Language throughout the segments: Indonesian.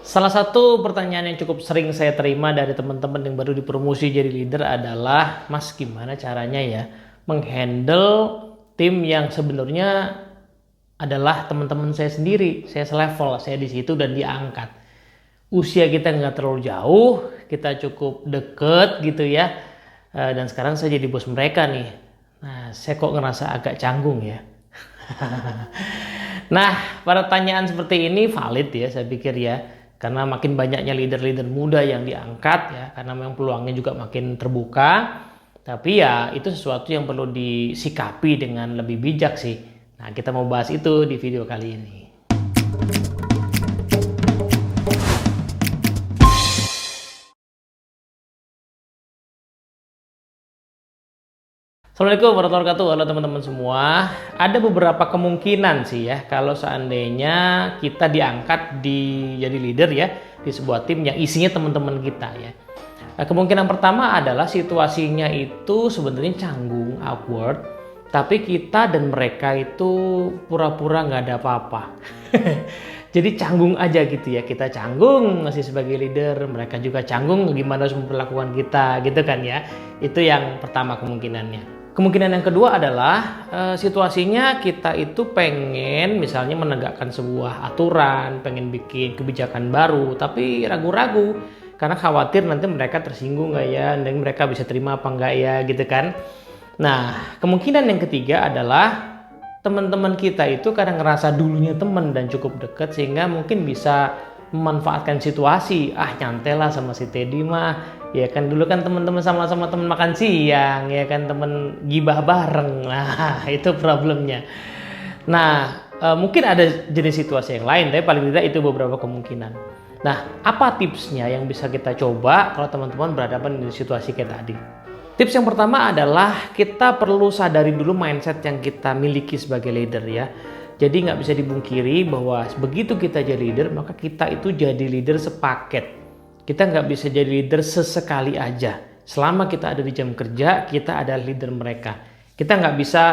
Salah satu pertanyaan yang cukup sering saya terima dari teman-teman yang baru dipromosi jadi leader adalah, Mas, gimana caranya ya menghandle tim yang sebenarnya adalah teman-teman saya sendiri, saya selevel, saya di situ dan diangkat. Usia kita nggak terlalu jauh, kita cukup deket gitu ya. Dan sekarang saya jadi bos mereka nih. Nah, saya kok ngerasa agak canggung ya. Nah, pertanyaan seperti ini valid ya, saya pikir ya. Karena makin banyaknya leader-leader muda yang diangkat ya, karena memang peluangnya juga makin terbuka. Tapi ya itu sesuatu yang perlu disikapi dengan lebih bijak sih. Nah, kita mau bahas itu di video kali ini. Assalamualaikum warahmatullahi wabarakatuh. Halo teman-teman semua. Ada beberapa kemungkinan sih ya kalau seandainya kita diangkat jadi leader ya di sebuah tim yang isinya teman-teman kita ya. Nah, kemungkinan pertama adalah situasinya itu sebenarnya canggung, awkward, tapi kita dan mereka itu pura-pura nggak ada apa-apa. Jadi canggung aja gitu ya, kita canggung masih sebagai leader, mereka juga canggung gimana harus memperlakukan kita gitu kan ya. Itu yang pertama kemungkinannya. Kemungkinan yang kedua adalah situasinya kita itu pengen misalnya menegakkan sebuah aturan, pengen bikin kebijakan baru, tapi ragu-ragu karena khawatir nanti mereka tersinggung nggak ya, dan mereka bisa terima apa enggak ya gitu kan. Nah, kemungkinan yang ketiga adalah teman-teman kita itu kadang ngerasa dulunya teman dan cukup dekat sehingga mungkin bisa memanfaatkan situasi. Ah, nyantai lah sama si Teddy mah. Ya kan dulu kan teman-teman sama-sama teman makan siang, ya kan teman gibah bareng. Nah, itu problemnya. Nah, mungkin ada jenis situasi yang lain, tapi paling tidak itu beberapa kemungkinan. Nah, apa tipsnya yang bisa kita coba kalau teman-teman berhadapan di situasi kayak tadi? Tips yang pertama adalah kita perlu sadari dulu mindset yang kita miliki sebagai leader ya. Jadi nggak bisa dibungkiri bahwa begitu kita jadi leader, maka kita itu jadi leader sepaket. Kita nggak bisa jadi leader sesekali aja. Selama kita ada di jam kerja, kita adalah leader mereka. Kita nggak bisa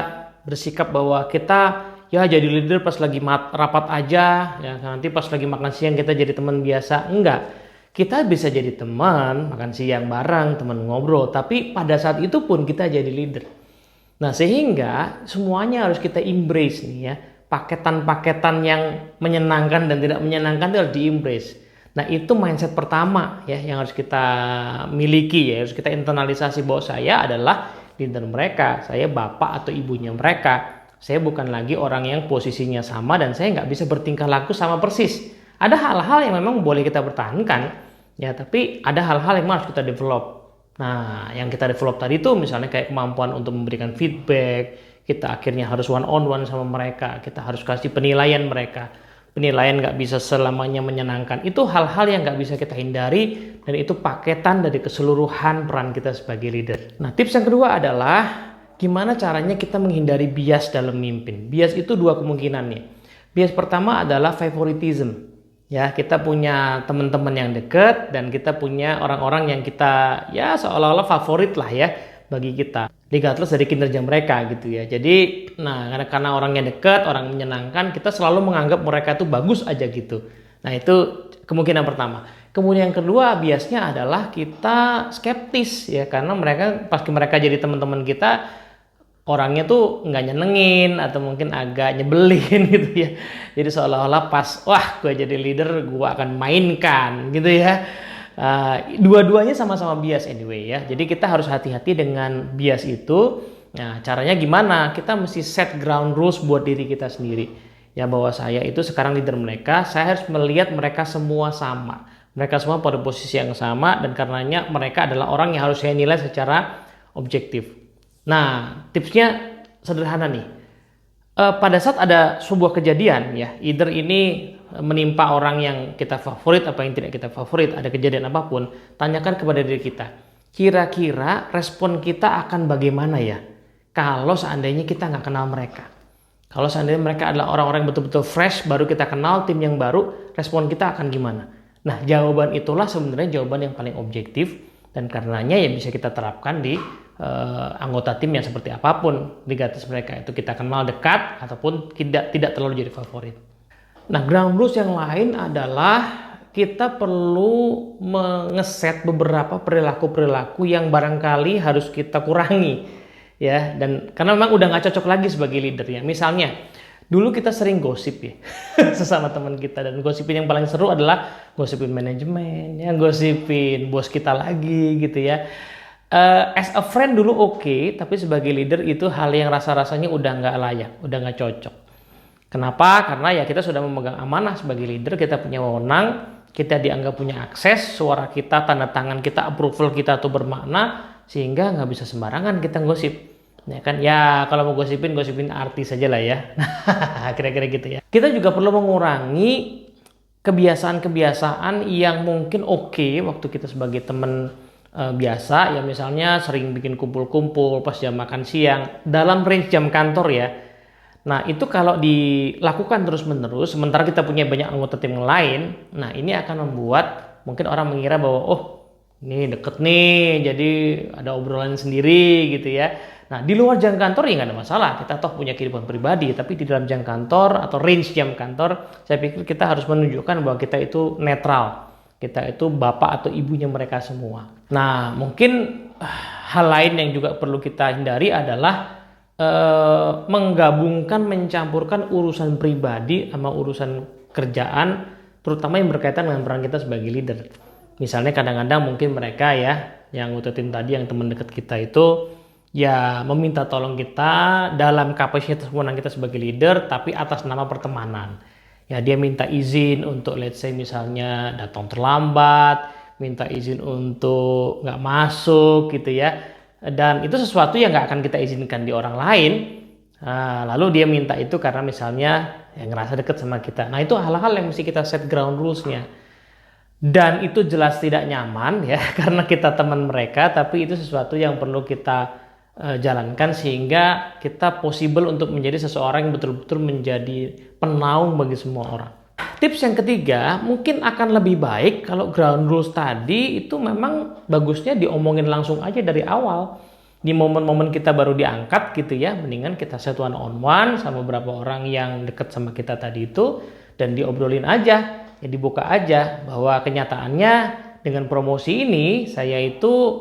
bersikap bahwa kita ya jadi leader pas lagi rapat aja, ya nanti pas lagi makan siang kita jadi teman biasa. Enggak. Kita bisa jadi teman, makan siang bareng, teman ngobrol, tapi pada saat itu pun kita jadi leader. Nah, sehingga semuanya harus kita embrace nih ya. Paketan-paketan yang menyenangkan dan tidak menyenangkan itu harus di-embrace. Nah, itu mindset pertama ya yang harus kita miliki ya, harus kita internalisasi bahwa saya adalah leader mereka, saya bapak atau ibunya mereka. Saya bukan lagi orang yang posisinya sama dan saya nggak bisa bertingkah laku sama persis. Ada hal-hal yang memang boleh kita pertahankan ya, tapi ada hal-hal yang harus kita develop. Nah, yang kita develop tadi itu misalnya kayak kemampuan untuk memberikan feedback, kita akhirnya harus one on one sama mereka, kita harus kasih penilaian mereka. Penilaian nggak bisa selamanya menyenangkan. Itu hal-hal yang nggak bisa kita hindari dan itu paketan dari keseluruhan peran kita sebagai leader. Nah, tips yang kedua adalah gimana caranya kita menghindari bias dalam memimpin. Bias itu dua kemungkinan nih. Bias pertama adalah favoritism. Ya, kita punya teman-teman yang dekat dan kita punya orang-orang yang kita ya seolah-olah favorit lah ya bagi kita, regardless dari kinerja mereka gitu ya. Jadi, nah karena orangnya dekat, orang menyenangkan, kita selalu menganggap mereka itu bagus aja gitu. Nah, itu kemungkinan pertama. Kemudian yang kedua biasnya adalah kita skeptis ya, karena pas mereka jadi teman-teman kita, orangnya tuh nggak nyenengin atau mungkin agak nyebelin gitu ya. Jadi seolah-olah pas, wah gue jadi leader, gue akan mainkan gitu ya. Dua-duanya sama-sama bias anyway ya. Jadi kita harus hati-hati dengan bias itu. Nah, caranya gimana? Kita mesti set ground rules buat diri kita sendiri. Ya, bahwa saya itu sekarang leader mereka, saya harus melihat mereka semua sama. Mereka semua pada posisi yang sama dan karenanya mereka adalah orang yang harus saya nilai secara objektif. Nah, tipsnya sederhana nih. Pada saat ada sebuah kejadian ya, either ini menimpa orang yang kita favorit apa yang tidak kita favorit, ada kejadian apapun, tanyakan kepada diri kita, kira-kira respon kita akan bagaimana ya kalau seandainya kita nggak kenal mereka. Kalau seandainya mereka adalah orang-orang yang betul-betul fresh, baru kita kenal, tim yang baru, respon kita akan gimana? Nah, jawaban itulah sebenarnya jawaban yang paling objektif dan karenanya ya bisa kita terapkan di anggota tim yang seperti apapun di atas mereka, itu kita kenal dekat ataupun tidak terlalu jadi favorit. Nah, ground rules yang lain adalah kita perlu mengeset beberapa perilaku-perilaku yang barangkali harus kita kurangi ya, dan karena memang udah nggak cocok lagi sebagai leader ya. Misalnya dulu kita sering gosip ya sesama teman kita, dan gosipin yang paling seru adalah gosipin manajemen ya, gosipin bos kita lagi gitu ya. As a friend dulu oke, tapi sebagai leader itu hal yang rasa-rasanya udah nggak layak, udah nggak cocok. Kenapa? Karena ya kita sudah memegang amanah sebagai leader, kita punya wewenang, kita dianggap punya akses, suara kita, tanda tangan kita, approval kita tuh bermakna, sehingga nggak bisa sembarangan kita gosip. Ya kan, ya kalau mau gosipin artis saja lah ya. Kira-kira gitu ya. Kita juga perlu mengurangi kebiasaan-kebiasaan yang mungkin oke waktu kita sebagai teman biasa ya, misalnya sering bikin kumpul-kumpul pas jam makan siang dalam range jam kantor ya. Nah itu kalau dilakukan terus-menerus, sementara kita punya banyak anggota tim lain, nah ini akan membuat mungkin orang mengira bahwa oh ini deket nih, jadi ada obrolan sendiri gitu ya. Nah di luar jam kantor ya nggak ada masalah, kita toh punya kehidupan pribadi, tapi di dalam jam kantor atau range jam kantor, saya pikir kita harus menunjukkan bahwa kita itu netral, kita itu bapak atau ibunya mereka semua. Nah mungkin hal lain yang juga perlu kita hindari adalah menggabungkan, mencampurkan urusan pribadi sama urusan kerjaan, terutama yang berkaitan dengan peran kita sebagai leader. Misalnya kadang-kadang mungkin mereka ya, yang ngikutin tadi, yang teman dekat kita itu ya meminta tolong kita dalam kapasitas wewenang kita sebagai leader, tapi atas nama pertemanan. Ya dia minta izin untuk let's say misalnya datang terlambat, minta izin untuk nggak masuk gitu ya. Dan itu sesuatu yang nggak akan kita izinkan di orang lain. Nah, lalu dia minta itu karena misalnya yang ngerasa deket sama kita. Nah itu hal-hal yang mesti kita set ground rules-nya. Dan itu jelas tidak nyaman ya karena kita teman mereka, tapi itu sesuatu yang perlu kita jalankan sehingga kita possible untuk menjadi seseorang yang betul-betul menjadi penaung bagi semua orang. Tips yang ketiga, mungkin akan lebih baik kalau ground rules tadi itu memang bagusnya diomongin langsung aja dari awal. Di momen-momen kita baru diangkat gitu ya, mendingan kita set one on one sama beberapa orang yang deket sama kita tadi itu, dan diobrolin aja, ya dibuka aja bahwa kenyataannya dengan promosi ini saya itu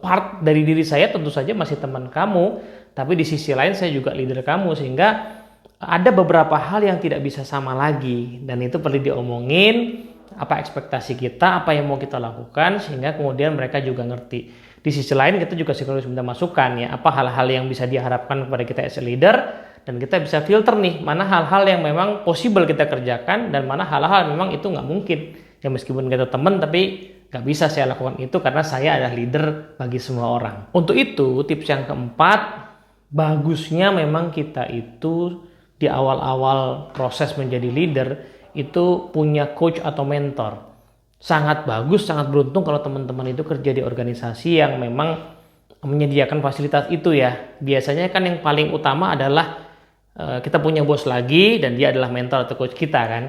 part dari diri saya tentu saja masih teman kamu, tapi di sisi lain saya juga leader kamu, sehingga ada beberapa hal yang tidak bisa sama lagi, dan itu perlu diomongin apa ekspektasi kita, apa yang mau kita lakukan, sehingga kemudian mereka juga ngerti. Di sisi lain kita juga harus minta masukan ya, apa hal-hal yang bisa diharapkan kepada kita as a leader, dan kita bisa filter nih mana hal-hal yang memang possible kita kerjakan dan mana hal-hal memang itu nggak mungkin. Ya meskipun kita teman tapi nggak bisa saya lakukan itu karena saya adalah leader bagi semua orang. Untuk itu tips yang keempat, bagusnya memang kita itu di awal-awal proses menjadi leader itu punya coach atau mentor. Sangat bagus, sangat beruntung kalau teman-teman itu kerja di organisasi yang memang menyediakan fasilitas itu ya. Biasanya kan yang paling utama adalah kita punya bos lagi dan dia adalah mentor atau coach kita kan.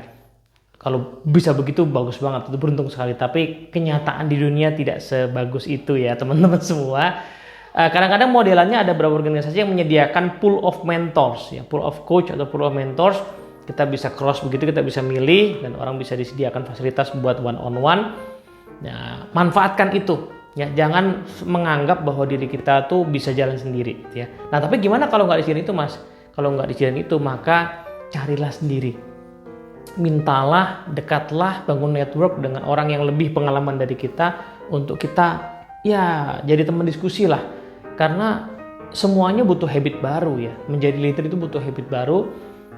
Kalau bisa begitu bagus banget, itu beruntung sekali. Tapi kenyataan di dunia tidak sebagus itu ya teman-teman semua. Kadang-kadang modelannya ada beberapa organisasi yang menyediakan pool of mentors, ya pool of coach atau pool of mentors. Kita bisa cross begitu, kita bisa milih dan orang bisa disediakan fasilitas buat one on one. Ya, manfaatkan itu. Ya, jangan menganggap bahwa diri kita tuh bisa jalan sendiri. Ya. Nah, tapi gimana kalau nggak di sini itu, Mas? Kalau nggak di sini itu, maka carilah sendiri. Mintalah, dekatlah, bangun network dengan orang yang lebih pengalaman dari kita untuk kita ya jadi teman diskusi lah. Karena semuanya butuh habit baru ya. Menjadi leader itu butuh habit baru.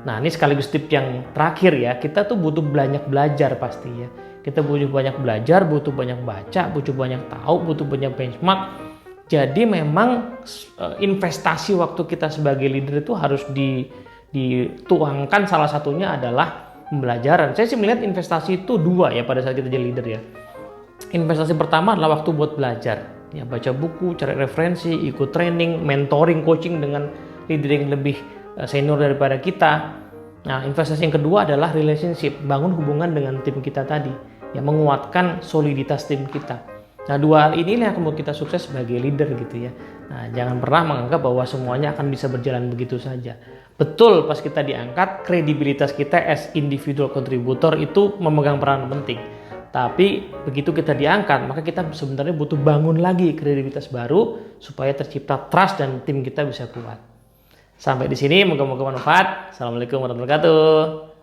Nah ini sekaligus tips yang terakhir ya. Kita tuh butuh banyak belajar pasti ya. Kita butuh banyak belajar, butuh banyak baca, butuh banyak tahu, butuh banyak benchmark. Jadi memang investasi waktu kita sebagai leader itu harus dituangkan, salah satunya adalah pembelajaran. Saya sih melihat investasi itu dua ya pada saat kita jadi leader ya. Investasi pertama adalah waktu buat belajar. Ya, baca buku, cari referensi, ikut training, mentoring, coaching dengan leader yang lebih senior daripada kita. Nah, investasi yang kedua adalah relationship, bangun hubungan dengan tim kita tadi, ya menguatkan soliditas tim kita. Nah, dua hal ini yang akan membuat kita sukses sebagai leader gitu ya. Nah, jangan pernah menganggap bahwa semuanya akan bisa berjalan begitu saja. Betul, pas kita diangkat, kredibilitas kita as individual contributor itu memegang peran penting. Tapi begitu kita diangkat, maka kita sebenarnya butuh bangun lagi kredibilitas baru supaya tercipta trust dan tim kita bisa kuat. Sampai di sini, moga-moga bermanfaat. Assalamualaikum warahmatullahi wabarakatuh.